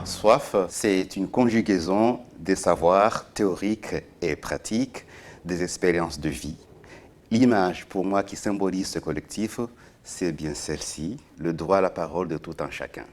Soif, c'est une conjugaison des savoirs théoriques et pratiques, des expériences de vie. L'image, pour moi, qui symbolise ce collectif, c'est bien celle-ci, le droit à la parole de tout un chacun.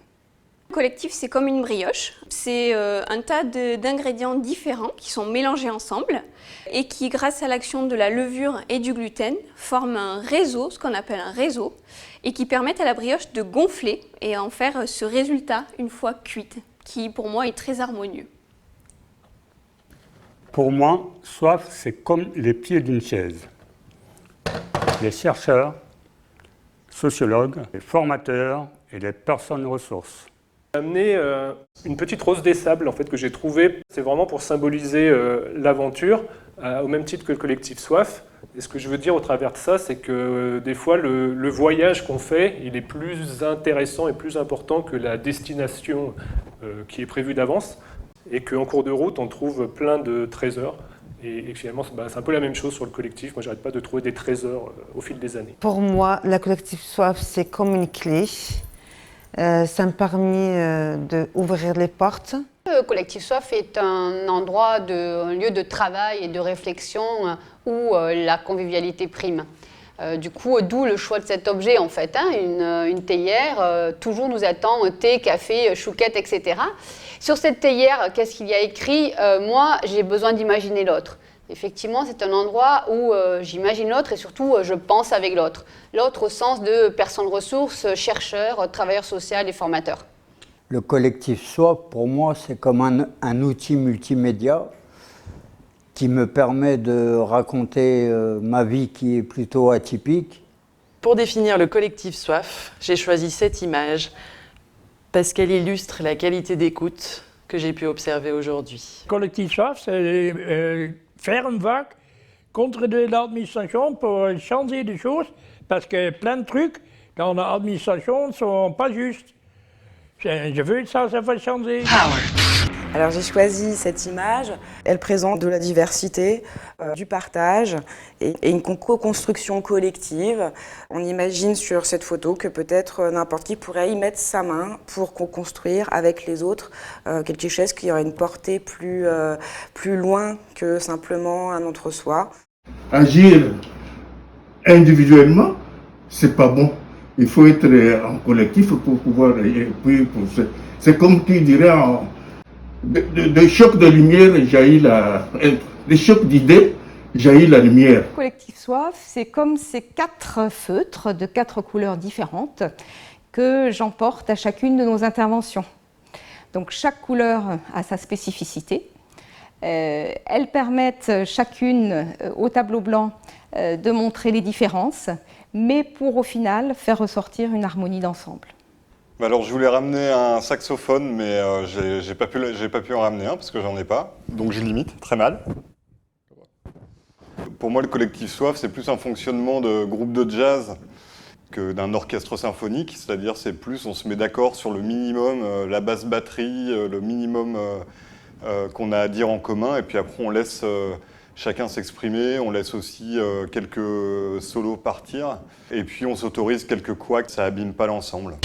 Le collectif, c'est comme une brioche. C'est un tas d'ingrédients différents qui sont mélangés ensemble et qui, grâce à l'action de la levure et du gluten, forment un réseau, ce qu'on appelle un réseau, et qui permettent à la brioche de gonfler et en faire ce résultat une fois cuite, qui pour moi est très harmonieux. Pour moi, soif, c'est comme les pieds d'une chaise. Les chercheurs, sociologues, les formateurs et les personnes ressources. J'ai amené une petite rose des sables en fait, que j'ai trouvée. C'est vraiment pour symboliser l'aventure, au même titre que le collectif Soif. Et ce que je veux dire au travers de ça, c'est que des fois, le voyage qu'on fait, il est plus intéressant et plus important que la destination qui est prévue d'avance. Et qu'en cours de route, on trouve plein de trésors. Et finalement, c'est un peu la même chose sur le collectif. Moi, j'arrête pas de trouver des trésors au fil des années. Pour moi, le collectif Soif, c'est comme une clé. Ça me permet d'ouvrir les portes. Le collectif Soif est un endroit, un lieu de travail et de réflexion où la convivialité prime. Du coup, d'où le choix de cet objet en fait. Une théière, toujours nous attend thé, café, chouquette, etc. Sur cette théière, qu'est-ce qu'il y a écrit ? Moi, j'ai besoin d'imaginer l'autre. Effectivement, c'est un endroit où j'imagine l'autre et surtout je pense avec l'autre. L'autre au sens de personnes ressources, chercheurs, travailleurs sociaux et formateurs. Le collectif Soif, pour moi, c'est comme un outil multimédia qui me permet de raconter ma vie qui est plutôt atypique. Pour définir le collectif Soif, j'ai choisi cette image parce qu'elle illustre la qualité d'écoute que j'ai pu observer aujourd'hui. Le collectif Soif, c'est faire une vague contre l'administration pour changer des choses parce que plein de trucs dans l'administration ne sont pas justes. Je veux que ça va changer. Alors j'ai choisi cette image, elle présente de la diversité, du partage et une co-construction collective. On imagine sur cette photo que peut-être n'importe qui pourrait y mettre sa main pour co-construire avec les autres quelque chose qui aurait une portée plus loin que simplement un entre-soi. Agir individuellement, c'est pas bon. Il faut être en collectif pour pouvoir... C'est comme qui dirait... De chocs de lumière jaillit des chocs d'idées jaillit la lumière. Le collectif Soif, c'est comme ces 4 feutres de 4 couleurs différentes que j'emporte à chacune de nos interventions. Donc chaque couleur a sa spécificité. Elles permettent chacune au tableau blanc de montrer les différences, mais pour au final faire ressortir une harmonie d'ensemble. Alors je voulais ramener un saxophone, mais j'ai pas pu en ramener un parce que j'en ai pas. Donc je limite, très mal. Pour moi, le collectif Soif, c'est plus un fonctionnement de groupe de jazz que d'un orchestre symphonique. C'est-à-dire, c'est plus, on se met d'accord sur le minimum, la basse batterie, le minimum qu'on a à dire en commun. Et puis après, on laisse chacun s'exprimer. On laisse aussi quelques solos partir. Et puis, on s'autorise quelques couacs, ça abîme pas l'ensemble.